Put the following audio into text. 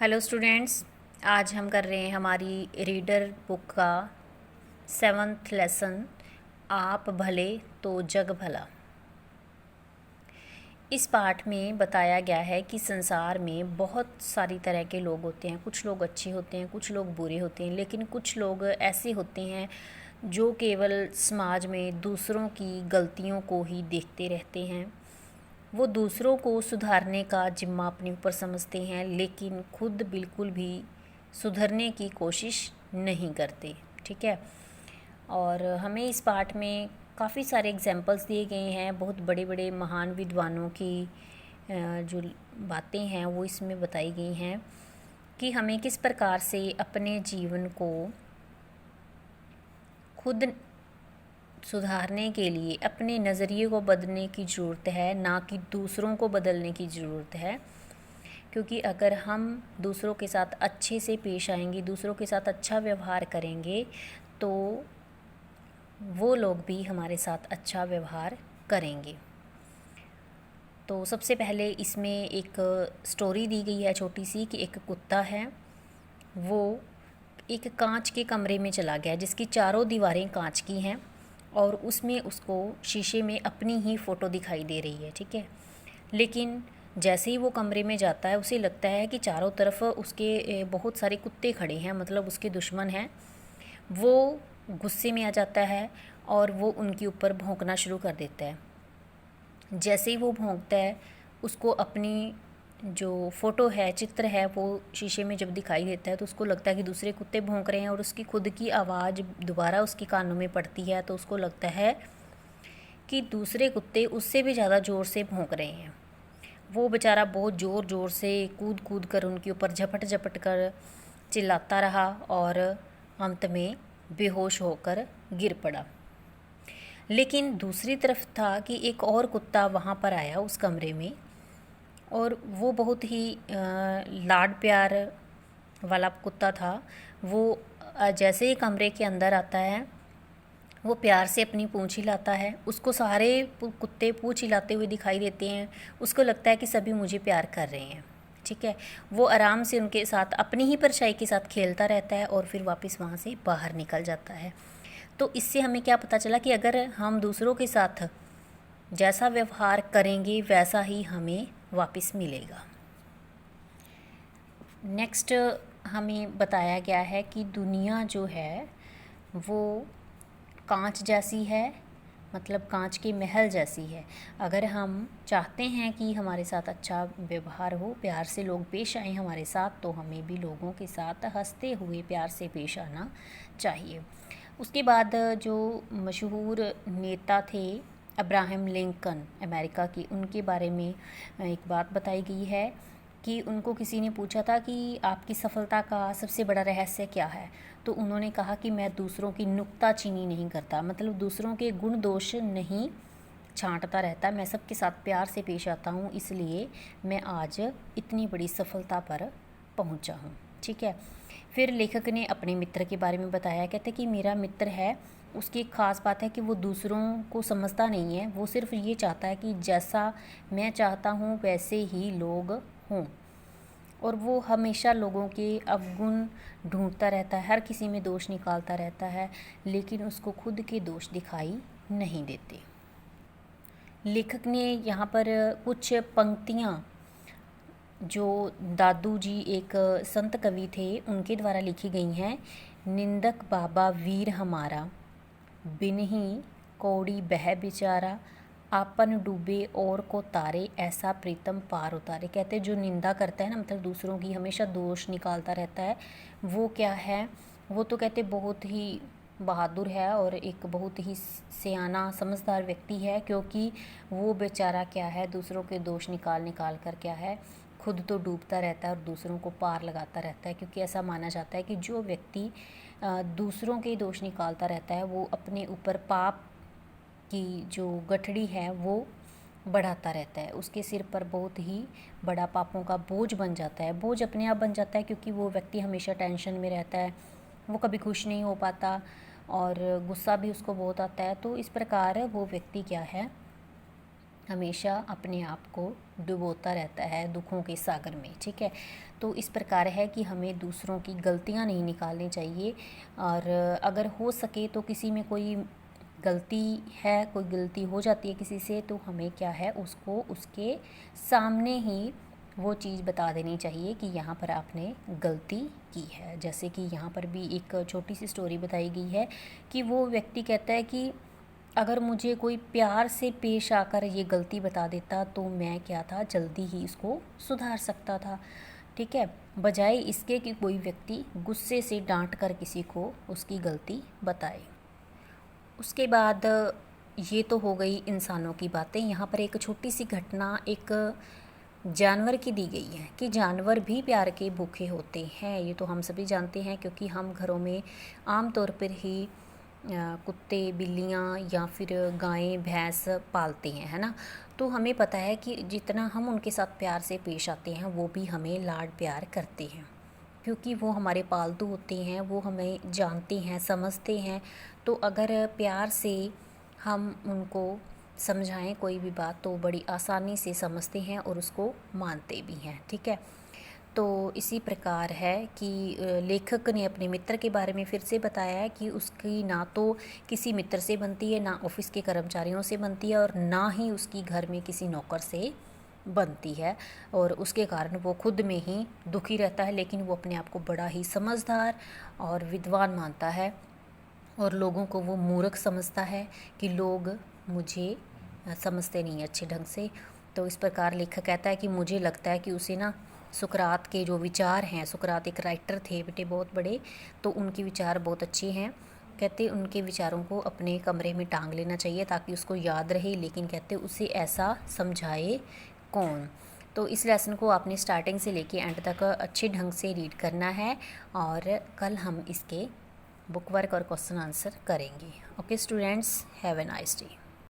Hello students, आज हम कर रहे हैं हमारी रीडर बुक का 7th लेसन। आप भले तो जग भला। इस पाठ में बताया गया है कि संसार में बहुत सारी तरह के लोग होते हैं। कुछ लोग अच्छे होते हैं, कुछ लोग बुरे होते हैं, लेकिन कुछ लोग ऐसे होते हैं जो केवल समाज में दूसरों की गलतियों को ही देखते रहते हैं। वो दूसरों को सुधारने का जिम्मा अपने ऊपर समझते हैं, लेकिन खुद बिल्कुल भी सुधरने की कोशिश नहीं करते। ठीक है। और हमें इस पाठ में काफ़ी सारे एग्जाम्पल्स दिए गए हैं। बहुत बड़े बड़े महान विद्वानों की जो बातें हैं वो इसमें बताई गई हैं कि हमें किस प्रकार से अपने जीवन को खुद सुधारने के लिए अपने नज़रिए को बदलने की ज़रूरत है, ना कि दूसरों को बदलने की ज़रूरत है। क्योंकि अगर हम दूसरों के साथ अच्छे से पेश आएंगे, दूसरों के साथ अच्छा व्यवहार करेंगे, तो वो लोग भी हमारे साथ अच्छा व्यवहार करेंगे। तो सबसे पहले इसमें एक स्टोरी दी गई है छोटी सी कि एक कुत्ता है, वो एक कांच के कमरे में चला गया जिसकी चारों दीवारें कांच की हैं और उसमें उसको शीशे में अपनी ही फ़ोटो दिखाई दे रही है। ठीक है। लेकिन जैसे ही वो कमरे में जाता है उसे लगता है कि चारों तरफ उसके बहुत सारे कुत्ते खड़े हैं, मतलब उसके दुश्मन हैं। वो गुस्से में आ जाता है और वो उनके ऊपर भौंकना शुरू कर देता है। जैसे ही वो भौंकता है, उसको अपनी जो फ़ोटो है, चित्र है, वो शीशे में जब दिखाई देता है तो उसको लगता है कि दूसरे कुत्ते भौंक रहे हैं और उसकी खुद की आवाज़ दोबारा उसके कानों में पड़ती है तो उसको लगता है कि दूसरे कुत्ते उससे भी ज़्यादा ज़ोर से भौंक रहे हैं। वो बेचारा बहुत ज़ोर ज़ोर से कूद कूद कर उनके ऊपर झपट झपट कर चिल्लाता रहा और अंत में बेहोश होकर गिर पड़ा। लेकिन दूसरी तरफ था कि एक और कुत्ता वहाँ पर आया उस कमरे में, और वो बहुत ही लाड प्यार वाला कुत्ता था। वो जैसे ही कमरे के अंदर आता है, वो प्यार से अपनी पूँछ हिलाता है। उसको सारे कुत्ते पूँछ हिलाते हुए दिखाई देते हैं। उसको लगता है कि सभी मुझे प्यार कर रहे हैं। ठीक है। वो आराम से उनके साथ अपनी ही परछाई के साथ खेलता रहता है और फिर वापस वहाँ से बाहर निकल जाता है। तो इससे हमें क्या पता चला कि अगर हम दूसरों के साथ जैसा व्यवहार करेंगे वैसा ही हमें वापस मिलेगा। नेक्स्ट हमें बताया गया है कि दुनिया जो है वो कांच जैसी है, मतलब कांच के महल जैसी है। अगर हम चाहते हैं कि हमारे साथ अच्छा व्यवहार हो, प्यार से लोग पेश आएँ हमारे साथ, तो हमें भी लोगों के साथ हंसते हुए प्यार से पेश आना चाहिए। उसके बाद जो मशहूर नेता थे अब्राहम लिंकन अमेरिका की, उनके बारे में एक बात बताई गई है कि उनको किसी ने पूछा था कि आपकी सफलता का सबसे बड़ा रहस्य क्या है। तो उन्होंने कहा कि मैं दूसरों की नुक्ताचीनी नहीं करता, मतलब दूसरों के गुण दोष नहीं छांटता रहता, मैं सबके साथ प्यार से पेश आता हूँ, इसलिए मैं आज इतनी बड़ी सफलता पर पहुँचा हूँ। ठीक है। फिर लेखक ने अपने मित्र के बारे में बताया, कहते कि मेरा मित्र है, उसकी एक ख़ास बात है कि वो दूसरों को समझता नहीं है, वो सिर्फ ये चाहता है कि जैसा मैं चाहता हूँ वैसे ही लोग हों, और वो हमेशा लोगों के अवगुण ढूंढता रहता है, हर किसी में दोष निकालता रहता है, लेकिन उसको खुद के दोष दिखाई नहीं देते। लेखक ने यहाँ पर कुछ पंक्तियाँ जो दादू जी एक संत कवि थे उनके द्वारा लिखी गई हैं। निंदक बाबा वीर हमारा, बिन ही कौड़ी बह बेचारा, आपन डूबे और को तारे, ऐसा प्रीतम पार उतारे। कहते जो निंदा करता है ना, मतलब दूसरों की हमेशा दोष निकालता रहता है, वो क्या है, वो तो कहते बहुत ही बहादुर है और एक बहुत ही सियाना समझदार व्यक्ति है, क्योंकि वो बेचारा क्या है, दूसरों के दोष निकाल निकाल कर क्या है, खुद तो डूबता रहता है और दूसरों को पार लगाता रहता है। क्योंकि ऐसा माना जाता है कि जो व्यक्ति दूसरों के दोष निकालता रहता है वो अपने ऊपर पाप की जो गठड़ी है वो बढ़ाता रहता है, उसके सिर पर बहुत ही बड़ा पापों का बोझ बन जाता है। बोझ अपने आप बन जाता है क्योंकि वो व्यक्ति हमेशा टेंशन में रहता है, वो कभी खुश नहीं हो पाता और गुस्सा भी उसको बहुत आता है। तो इस प्रकार वो व्यक्ति क्या है, हमेशा अपने आप को डुबोता रहता है दुखों के सागर में, ठीक है। तो इस प्रकार है कि हमें दूसरों की गलतियां नहीं निकालनी चाहिए, और अगर हो सके तो किसी में कोई गलती है, कोई गलती हो जाती है किसी से, तो हमें क्या है उसको उसके सामने ही वो चीज़ बता देनी चाहिए कि यहाँ पर आपने गलती की है। जैसे कि यहाँ पर भी एक छोटी सी स्टोरी बताई गई है कि वो व्यक्ति कहता है कि अगर मुझे कोई प्यार से पेश आकर ये गलती बता देता तो मैं क्या था, जल्दी ही इसको सुधार सकता था, ठीक है, बजाय इसके कि कोई व्यक्ति गुस्से से डांट कर किसी को उसकी गलती बताए। उसके बाद ये तो हो गई इंसानों की बातें। यहाँ पर एक छोटी सी घटना एक जानवर की दी गई है कि जानवर भी प्यार के भूखे होते हैं। ये तो हम सभी जानते हैं, क्योंकि हम घरों में आम तौर पर ही कुत्ते, बिल्लियाँ या फिर गायें, भैंस पालते हैं, है ना। तो हमें पता है कि जितना हम उनके साथ प्यार से पेश आते हैं वो भी हमें लाड प्यार करते हैं, क्योंकि वो हमारे पालतू होते हैं, वो हमें जानते हैं, समझते हैं। तो अगर प्यार से हम उनको समझाएं कोई भी बात तो बड़ी आसानी से समझते हैं और उसको मानते भी हैं, ठीक है। तो इसी प्रकार है कि लेखक ने अपने मित्र के बारे में फिर से बताया है कि उसकी ना तो किसी मित्र से बनती है, ना ऑफिस के कर्मचारियों से बनती है, और ना ही उसकी घर में किसी नौकर से बनती है, और उसके कारण वो खुद में ही दुखी रहता है। लेकिन वो अपने आप को बड़ा ही समझदार और विद्वान मानता है, और लोगों को वो मूर्ख समझता है कि लोग मुझे समझते नहीं अच्छे ढंग से। तो इस प्रकार लेखक कहता है कि मुझे लगता है कि उसे ना सुकरात के जो विचार हैं, सुकरात एक राइटर थे बेटे बहुत बड़े, तो उनके विचार बहुत अच्छे हैं। कहते उनके विचारों को अपने कमरे में टांग लेना चाहिए ताकि उसको याद रहे, लेकिन कहते उसे ऐसा समझाए कौन। तो इस लेसन को आपने स्टार्टिंग से लेके एंड तक अच्छे ढंग से रीड करना है, और कल हम इसके बुक वर्क और क्वेश्चन आंसर करेंगे। Okay students, have a nice day.